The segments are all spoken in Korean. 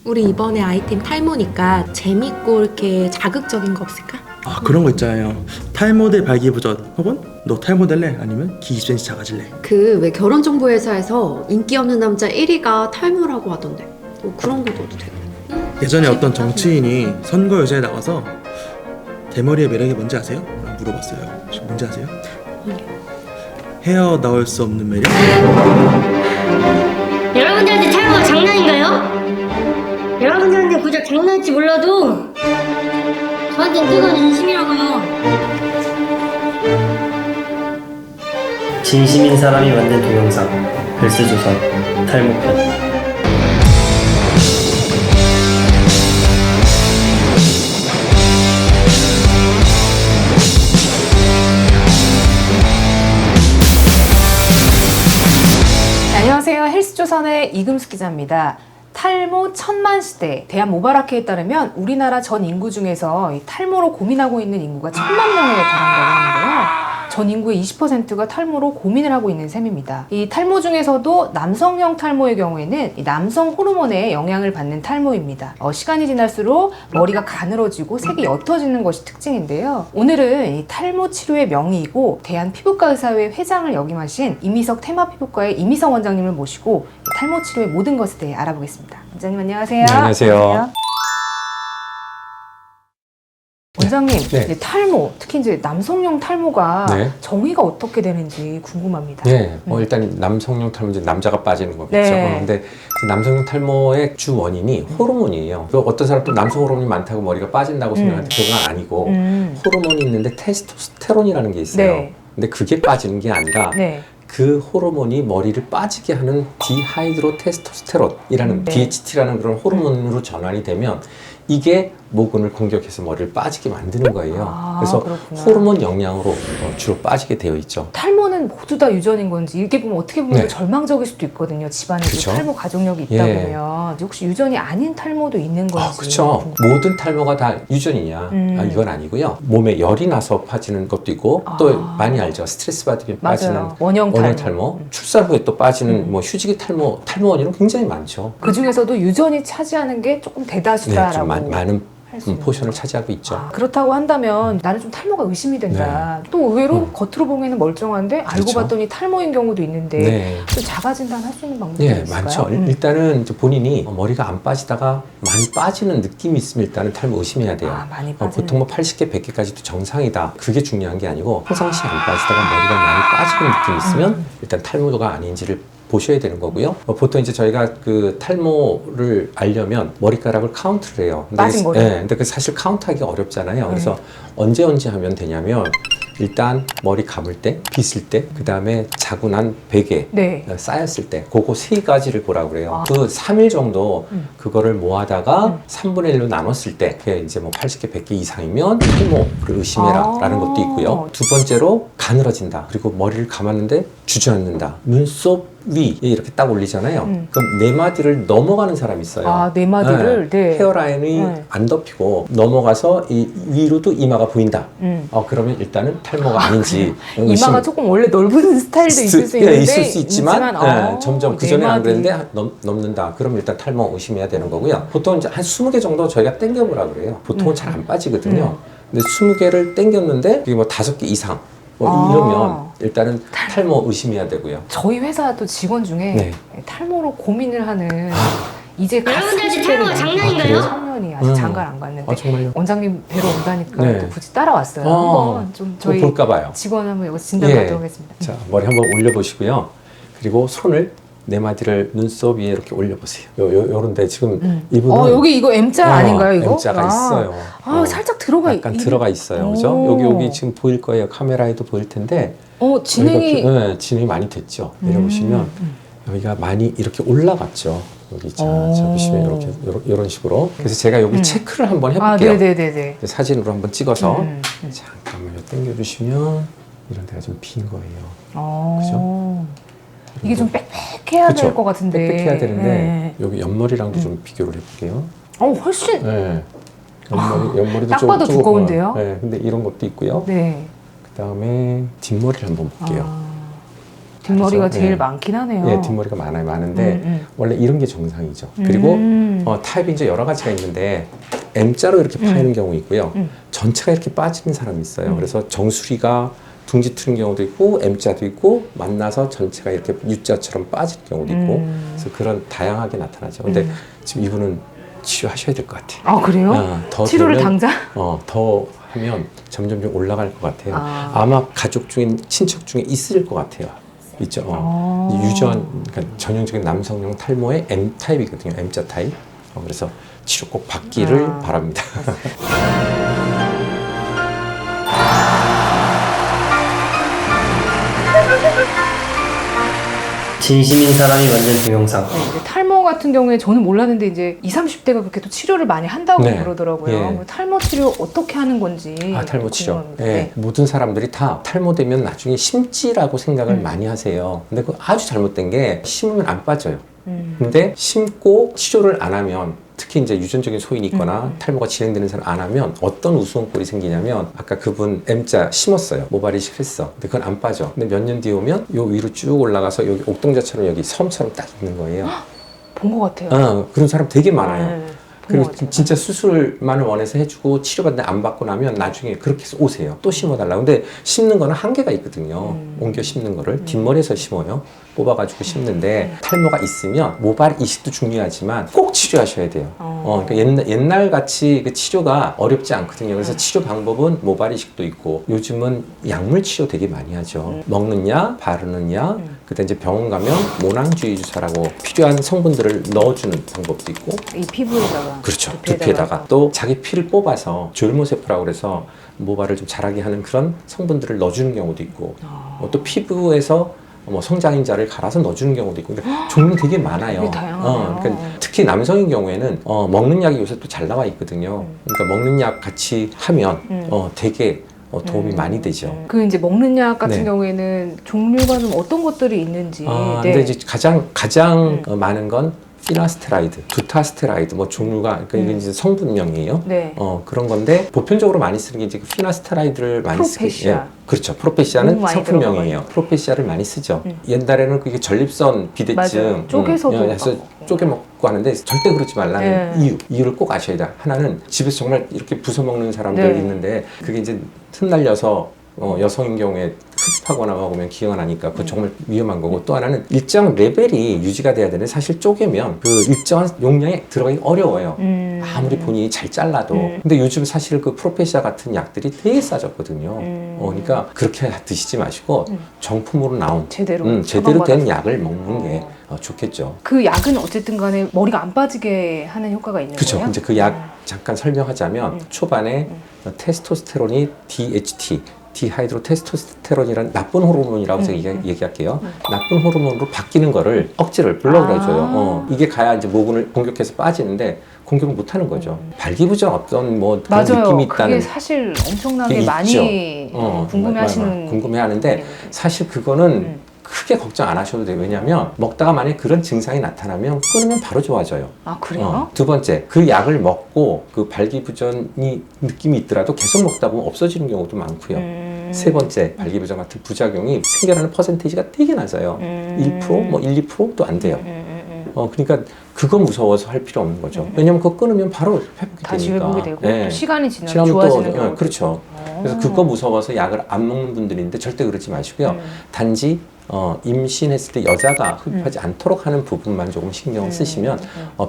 우리 이번에 아이템 탈모니까 재밌고 이렇게 자극적인 거 없을까? 아, 그런 거 있잖아요. 탈모대 발기부전 혹은 너 탈모 될래? 아니면 키 20cm 작아질래? 그 왜 결혼정보회사에서 인기 없는 남자 1위가 탈모라고 하던데 뭐 그런 거 넣어도 되고. 예전에 어떤 정치인이 선거 여제에 나와서 대머리의 매력이 뭔지 아세요? 라고 물어봤어요. 혹시 뭔지 아세요? 헤어 나올 수 없는 매력? 여러분들한테 탈모가 장난인가요? 여러분들한테 고작 장난일지 몰라도 저한텐 뜨거운 진심이라고요. 진심인 사람이 만든 동영상 벨스조선 탈모편. 안녕하세요. 헬스조선의 이금숙 기자입니다. 탈모 천만 시대. 대한 모바라크에 따르면 우리나라 전 인구 중에서 이 탈모로 고민하고 있는 인구가 1,000만 명에 달한다고 하는데요. 전 인구의 20%가 탈모로 고민을 하고 있는 셈입니다. 이 탈모 중에서도 남성형 탈모의 경우에는 이 남성 호르몬의 영향을 받는 탈모입니다. 시간이 지날수록 머리가 가늘어지고 색이 옅어지는 것이 특징인데요. 오늘은 이 탈모 치료의 명의이고 대한피부과의사회 회장을 역임하신 이미석 테마피부과의 이미석 원장님을 모시고 탈모 치료의 모든 것에 대해 알아보겠습니다. 원장님 안녕하세요. 네, 안녕하세요. 원장님, 네. 이제 탈모, 특히 이제 남성용 탈모가 네. 정의가 어떻게 되는지 궁금합니다. 네, 일단 남성용 탈모 이제 남자가 빠지는 거겠죠. 네. 그런데 이제 남성용 탈모의 주 원인이 호르몬이에요. 그 어떤 사람 또 남성 호르몬이 많다고 머리가 빠진다고 생각하는데 그건 아니고 호르몬이 있는데 테스토스테론이라는 게 있어요. 네. 근데 그게 빠지는 게 아니라 네. 그 호르몬이 머리를 빠지게 하는 디하이드로 테스토스테론이라는 네. DHT라는 그런 호르몬으로 전환이 되면 이게 모근을 공격해서 머리를 빠지게 만드는 거예요. 아, 그래서 그렇구나. 호르몬 영향으로 주로 빠지게 되어 있죠. 탈모는 모두 다 유전인 건지 이렇게 보면 어떻게 보면 네. 절망적일 수도 있거든요. 집안에 그쵸? 탈모 가족력이 있다 예. 보면 혹시 유전이 아닌 탈모도 있는 건지. 그렇죠. 모든 탈모가 다 유전이냐? 이건 아니고요. 몸에 열이 나서 빠지는 것도 있고 또 많이 알죠. 스트레스 받으면 빠지는 맞아요. 원형 탈모. 출산 후에 또 빠지는 뭐 휴지기 탈모 원인은 굉장히 많죠. 그 중에서도 유전이 차지하는 게 조금 네, 대다수다라고. 좀 많은 할 수 있는 포션을 차지하고 있죠. 그렇다고 한다면 나는 좀 탈모가 의심이 된다. 또 의외로 겉으로 보기에는 멀쩡한데 알고 그렇죠. 봤더니 탈모인 경우도 있는데 네. 또 자가 진단할 수 있는 방법이 예, 있을까요? 많죠. 일단은 이제 본인이 머리가 안 빠지다가 많이 빠지는 느낌이 있으면 일단은 탈모 의심해야 돼요. 많이 빠지는 보통 뭐 80개, 100개까지도 정상이다. 그게 중요한 게 아니고 평상시 안 빠지다가 머리가 많이 빠지는 느낌이 있으면 일단 탈모가 아닌지를 보셔야 되는 거고요. 보통 이제 저희가 그 탈모를 알려면 머리카락을 카운트를 해요. 빠진 머리. 근데 그 사실 카운트하기 어렵잖아요. 그래서 언제 하면 되냐면 일단 머리 감을 때, 빗을 때, 그 다음에 자고 난 베개 네. 쌓였을 때 그거 세 가지를 보라고 그래요. 그 3일 정도 그거를 모아다가 3분의 1로 나눴을 때 그게 이제 뭐 80개, 100개 이상이면 탈모를 의심해라 라는 것도 있고요. 두 번째로 가늘어진다. 그리고 머리를 감았는데 주저앉는다. 눈썹 위에 이렇게 딱 올리잖아요. 그럼 네 마디를 넘어가는 사람이 있어요. 네 마디를 네. 헤어라인이 네. 안 덮이고 넘어가서 이 위로도 이마가 보인다. 그러면 일단은 탈모가 아닌지 이마가 조금 원래 넓은 스타일도 있을 수 있는데 있을 수 있지만 점점 그 전에 안 네 마디. 그랬는데 넘는다. 그럼 일단 탈모 의심해야 되는 거고요. 보통 이제 한 20개 정도 저희가 당겨보라 그래요. 보통은 잘 안 빠지거든요. 근데 20개를 당겼는데 이게 뭐 5개 이상 이러면 일단은 탈모 의심해야 되고요. 저희 회사 또 직원 중에 네. 탈모로 고민을 하는 이제 갓 여러분들한테 30대를 탈모가 장난인가요? 청년이 아직 장가를 안 갔는데 정말요? 원장님 뵈러 온다니까 네. 또 굳이 따라왔어요. 한번 좀 저희 볼까 봐요. 직원 한번 여기서 진단 예. 받도록 하겠습니다. 자, 머리 한번 올려보시고요. 그리고 손을 네 마디를 눈썹 위에 이렇게 올려보세요. 요런데 지금 이분은 여기 이거 M자 아닌가요 이거? M자가 있어요. 살짝 들어가 약간 들어가 있어요. 그죠? 여기 지금 보일 거예요. 카메라에도 보일 텐데. 진행이 진행이 많이 됐죠. 내려보시면 여기가 많이 이렇게 올라갔죠. 여기 자 보시면 이렇게 이런 식으로. 그래서 제가 여기 체크를 한번 해볼게요. 네네네네. 사진으로 한번 찍어서 잠깐만요. 당겨주시면 이런 데가 좀 빈 거예요. 그죠? 이게 좀 빽빽해야 될 것 같은데. 빽빽해야 되는데 네. 여기 옆머리랑도 좀 비교를 해볼게요. 훨씬. 네. 옆머리도 딱 좀 봐도 두꺼운데요? 네, 근데 이런 것도 있고요. 네. 그 다음에 뒷머리를 한번 볼게요. 뒷머리가 다르죠. 제일 예. 많긴 하네요. 예, 뒷머리가 많은데 원래 이런 게 정상이죠. 음. 그리고 타입이 이제 여러 가지가 있는데 M자로 이렇게 파이는 경우 있고요. 전체가 이렇게 빠지는 사람이 있어요. 그래서 정수리가 둥지 트는 경우도 있고 M자도 있고 만나서 전체가 이렇게 U자처럼 빠질 경우도 있고 그래서 그런 다양하게 나타나죠. 근데 지금 이분은 치료하셔야 될 것 같아요. 아, 그래요? 더 치료를 되면, 당장? 더 하면 점점 좀 올라갈 것 같아요. 아마 가족 중에 친척 중에 있을 것 같아요. 있죠. 유전, 그러니까 전형적인 남성용 탈모의 M 타입이거든요. M자 타입. 그래서 치료 꼭 받기를 바랍니다. 진심인 사람이 만든 동영상. 네, 이제 탈모 같은 경우에 저는 몰랐는데 이제 20, 30대가 그렇게 또 치료를 많이 한다고 네. 그러더라고요. 예. 뭐 탈모 치료 어떻게 하는 건지. 탈모 치료. 궁금합니다. 예, 네. 모든 사람들이 다 탈모되면 나중에 심지라고 생각을 많이 하세요. 근데 그 아주 잘못된 게 심으면 안 빠져요. 근데 심고 치료를 안 하면 특히 이제 유전적인 소인이 있거나 탈모가 진행되는 사람 안 하면 어떤 우스운 꼴이 생기냐면 아까 그분 M자 심었어요. 모발 이식 했어. 근데 그건 안 빠져. 근데 몇 년 뒤에 오면 요 위로 쭉 올라가서 여기 옥동자처럼 여기 섬처럼 딱 있는 거예요. 본 것 같아요. 그런 사람 되게 많아요. 네, 본 그리고 것 같아요. 진짜 수술만을 원해서 해주고 치료받는데 안 받고 나면 나중에 그렇게 해서 오세요. 또 심어달라고. 근데 심는 거는 한계가 있거든요. 옮겨 심는 거를 뒷머리에서 심어요. 뽑아가지고 심는데 탈모가 있으면 모발 이식도 중요하지만 꼭 치료하셔야 돼요. 그러니까 옛날 같이 그 치료가 어렵지 않거든요. 그래서 치료 방법은 모발 이식도 있고 요즘은 약물 치료 되게 많이 하죠. 먹는 약, 바르는 약, 그때 이제 병원 가면 모낭주의 주사라고 필요한 성분들을 넣어주는 방법도 있고 이 피부에다가. 그렇죠. 두피에다가 또 자기 피를 뽑아서 졸모세포라고 그래서 모발을 좀 자라게 하는 그런 성분들을 넣어주는 경우도 있고 또 피부에서 성장인자를 갈아서 넣어주는 경우도 있고 그러니까 종류 되게 많아요. 되게 다양하네요. 그러니까 특히 남성인 경우에는 먹는 약이 요새 또 잘 나와 있거든요. 그러니까 먹는 약 같이 하면 되게 도움이 많이 되죠. 그 이제 먹는 약 같은 네. 경우에는 종류가 좀 어떤 것들이 있는지. 근데 이제 가장 많은 건 피나스테라이드, 두타스테라이드 뭐 종류가 그러니까 이게 이제 성분명이에요. 네. 그런 건데 보편적으로 많이 쓰는 게 이제 그 피나스테라이드를 많이 쓰게. 프로페시아. 그렇죠. 프로페시아는 너무 많이 상품명이에요. 프로페시아를 많이 쓰죠. 옛날에는 그게 전립선 비대증 맞아요. 쪼개서도 해서 쪼개 먹고 하는데 절대 그러지 말라는 이유를 꼭 아셔야 돼요. 하나는 집에서 정말 이렇게 부숴 먹는 사람들 네. 있는데 그게 이제 틈날려서 여성인 경우에 흡입하거나 먹으면 기형이 나니까 그거 정말 위험한 거고 또 하나는 일정 레벨이 유지가 돼야 되는데 사실 쪼개면 그 일정한 용량에 들어가기 어려워요. 아무리 본인이 잘 잘라도. 근데 요즘 사실 그 프로페시아 같은 약들이 되게 싸졌거든요. 그러니까 그렇게 드시지 마시고 정품으로 나온 제대로 제대로 된 처방받아서. 약을 먹는 게 좋겠죠. 그 약은 어쨌든 간에 머리가 안 빠지게 하는 효과가 있는 그렇죠. 거예요? 이제 그 약 잠깐 설명하자면 초반에 테스토스테론이 DHT 디하이드로 테스토스테론이라는 나쁜 호르몬이라고 제가 얘기할게요. 나쁜 호르몬으로 바뀌는 거를 억지를 블럭을 해줘요. 이게 가야 이제 모근을 공격해서 빠지는데 공격을 못 하는 거죠. 발기부전 어떤 뭐 그런 맞아요. 느낌이 그게 있다는 사실 엄청나게 게 많이 있죠. 궁금해하시는 궁금해하는데 사실 그거는 크게 걱정 안 하셔도 돼요. 왜냐하면 먹다가 만약에 그런 증상이 나타나면 끊으면 바로 좋아져요. 아, 그래요? 두 번째, 그 약을 먹고 그 발기부전이 느낌이 있더라도 계속 먹다 보면 없어지는 경우도 많고요. 세 번째, 발기부전 같은 부작용이 생겨나는 퍼센테이지가 되게 낮아요. 1%, 뭐 1, 2%도 안 돼요. 그러니까 그거 무서워서 할 필요 없는 거죠. 왜냐면 그거 끊으면 바로 회복이 다시 되니까. 회복이 되고 네. 또 시간이 지나면 지나면 좋아지는 또, 경우도 그렇죠. 그래서 그거 무서워서 약을 안 먹는 분들인데 절대 그러지 마시고요. 단지 임신했을 때 여자가 흡입하지 않도록 하는 부분만 조금 신경을 쓰시면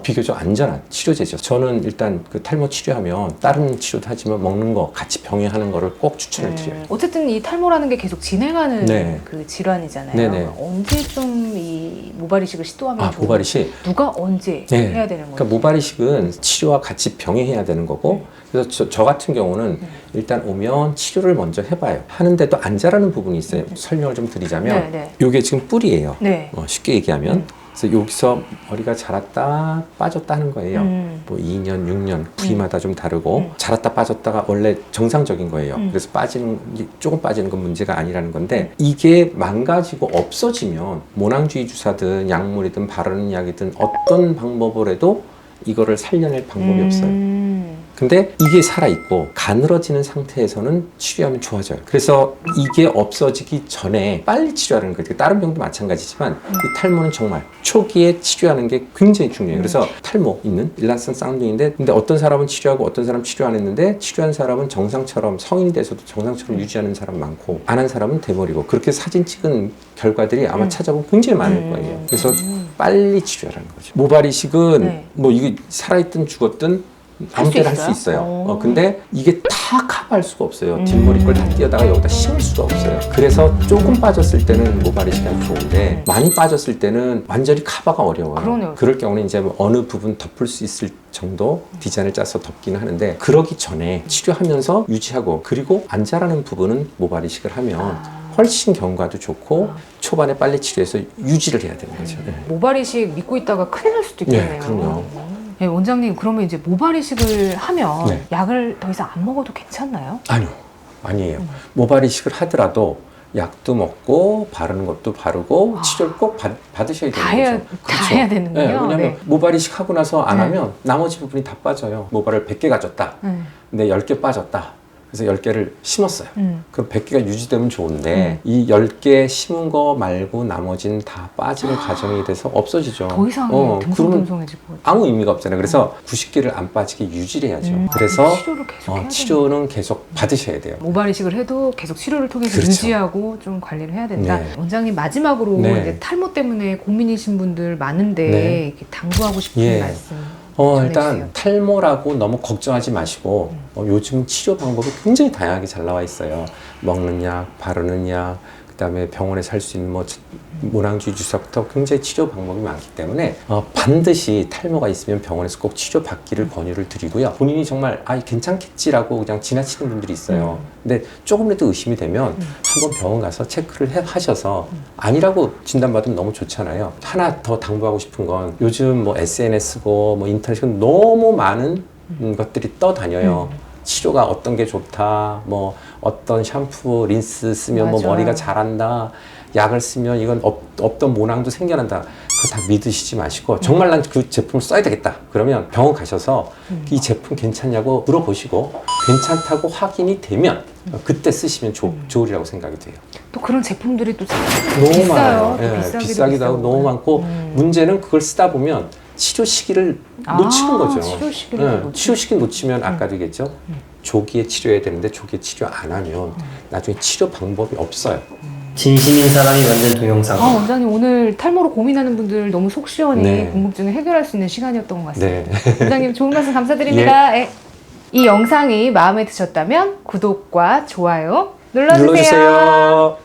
비교적 안전한 치료제죠. 저는 일단 그 탈모 치료하면 다른 치료도 하지만 먹는 거 같이 병행하는 거를 꼭 추천을 드려요. 어쨌든 이 탈모라는 게 계속 진행하는 네. 그 질환이잖아요. 네네. 언제쯤 이 모발 이식을 시도하면 좋은지, 모발 이식. 누가 언제 네. 해야 되는 건지. 그러니까 모발 이식은 치료와 같이 병행해야 되는 거고 그래서 저 같은 경우는 일단 오면 치료를 먼저 해봐요. 하는데도 안 자라는 부분이 있어요. 설명을 좀 드리자면 네. 이게 지금 뿔이에요. 네. 쉽게 얘기하면 그래서 여기서 머리가 자랐다 빠졌다 하는 거예요. 뭐 2년, 6년 부위마다 좀 다르고 자랐다 빠졌다가 원래 정상적인 거예요. 그래서 조금 빠지는 건 문제가 아니라는 건데 이게 망가지고 없어지면 모낭주의 주사든 약물이든 바르는 약이든 어떤 방법을 해도 이거를 살려낼 방법이 없어요. 근데 이게 살아있고 가늘어지는 상태에서는 치료하면 좋아져요. 그래서 이게 없어지기 전에 빨리 치료하는 거예요. 다른 병도 마찬가지지만 이 탈모는 정말 초기에 치료하는 게 굉장히 중요해요. 그래서 탈모 있는 일란성 쌍둥이인데 근데 어떤 사람은 치료하고 어떤 사람은 치료 안 했는데 치료한 사람은 정상처럼 성인이 돼서도 정상처럼 유지하는 사람 많고 안 한 사람은 대머리고 그렇게 사진 찍은 결과들이 아마 찾아보면 굉장히 많을 거예요. 그래서 빨리 치료하라는 거죠. 모발 이식은 네. 뭐 이게 살아있든 죽었든 아무 때나 할 수 있어요. 근데 이게 다 커버할 수가 없어요. 뒷머리 걸 다 띄어다가 여기다 심을 수가 없어요. 그래서 조금 빠졌을 때는 모발 이식이 아주 좋은데 많이 빠졌을 때는 완전히 커버가 어려워요. 그러네요. 그럴 경우는 이제 뭐 어느 부분 덮을 수 있을 정도 디자인을 짜서 덮기는 하는데 그러기 전에 치료하면서 유지하고 그리고 안 자라는 부분은 모발 이식을 하면 훨씬 경과도 좋고 초반에 빨리 치료해서 유지를 해야 되는 거죠. 네. 모발 이식 믿고 있다가 큰일 날 수도 있겠네요. 네, 그럼요. 네, 원장님 그러면 이제 모발 이식을 하면 네. 약을 더 이상 안 먹어도 괜찮나요? 아니에요. 모발 이식을 하더라도 약도 먹고 바르는 것도 바르고 치료를 꼭 받으셔야 되는 다 해야, 거죠. 다 해야 되는군요. 네, 왜냐하면 네. 모발 이식 하고 나서 안 네. 하면 나머지 부분이 다 빠져요. 모발을 100개 가졌다. 근데 10개 빠졌다. 그래서 10개를 심었어요. 그럼 100개가 유지되면 좋은데 이 10개 심은 거 말고 나머지는 다 빠지는 과정이 돼서 없어지죠. 더 이상 그러면 듬성듬성해지고 아무 의미가 없잖아요. 그래서 90개를 안 빠지게 유지를 해야죠. 그래서 치료를 계속 해야 치료는 계속 받으셔야 돼요. 모발 이식을 해도 계속 치료를 통해서 그렇죠. 유지하고 좀 관리를 해야 된다. 네. 원장님 마지막으로 네. 이제 탈모 때문에 고민이신 분들 많은데 네. 이렇게 당부하고 싶은 예. 말씀. 일단 전해주세요. 탈모라고 너무 걱정하지 마시고 요즘 치료 방법이 굉장히 다양하게 잘 나와 있어요. 먹는 약, 바르는 약, 그다음에 병원에서 할 수 있는 뭐 모낭주의 주사부터 굉장히 치료 방법이 많기 때문에 반드시 탈모가 있으면 병원에서 꼭 치료 받기를 권유를 드리고요. 본인이 정말 괜찮겠지라고 그냥 지나치는 분들이 있어요. 근데 조금이라도 의심이 되면 한번 병원 가서 체크를 하셔서 아니라고 진단받으면 너무 좋잖아요. 하나 더 당부하고 싶은 건 요즘 뭐 SNS고 뭐 인터넷이고 너무 많은 것들이 떠다녀요. 치료가 어떤 게 좋다, 뭐 어떤 샴푸, 린스 쓰면 뭐 맞아요. 머리가 자란다, 약을 쓰면 이건 없던 모낭도 생겨난다. 그거 다 믿으시지 마시고 정말 난 그 제품을 써야 되겠다. 그러면 병원 가셔서 이 제품 괜찮냐고 물어보시고 괜찮다고 확인이 되면 그때 쓰시면 좋으리라고 생각이 돼요. 또 그런 제품들이 또 너무 비싸요. 많아요. 또 예, 비싸기도 하고 너무 많고 문제는 그걸 쓰다 보면 치료 시기를 놓치는 거죠. 치료 시기를 놓치는 치료 시기 놓치면 아까도 얘기했죠. 조기에 치료해야 되는데 조기에 치료 안 하면 나중에 치료 방법이 없어요. 진심인 사람이 만든 동영상. 원장님 오늘 탈모로 고민하는 분들 너무 속 시원히 네. 궁금증을 해결할 수 있는 시간이었던 것 같습니다. 네. 원장님 좋은 말씀 감사드립니다. 예. 이 영상이 마음에 드셨다면 구독과 좋아요 눌러주세요. 눌러주세요.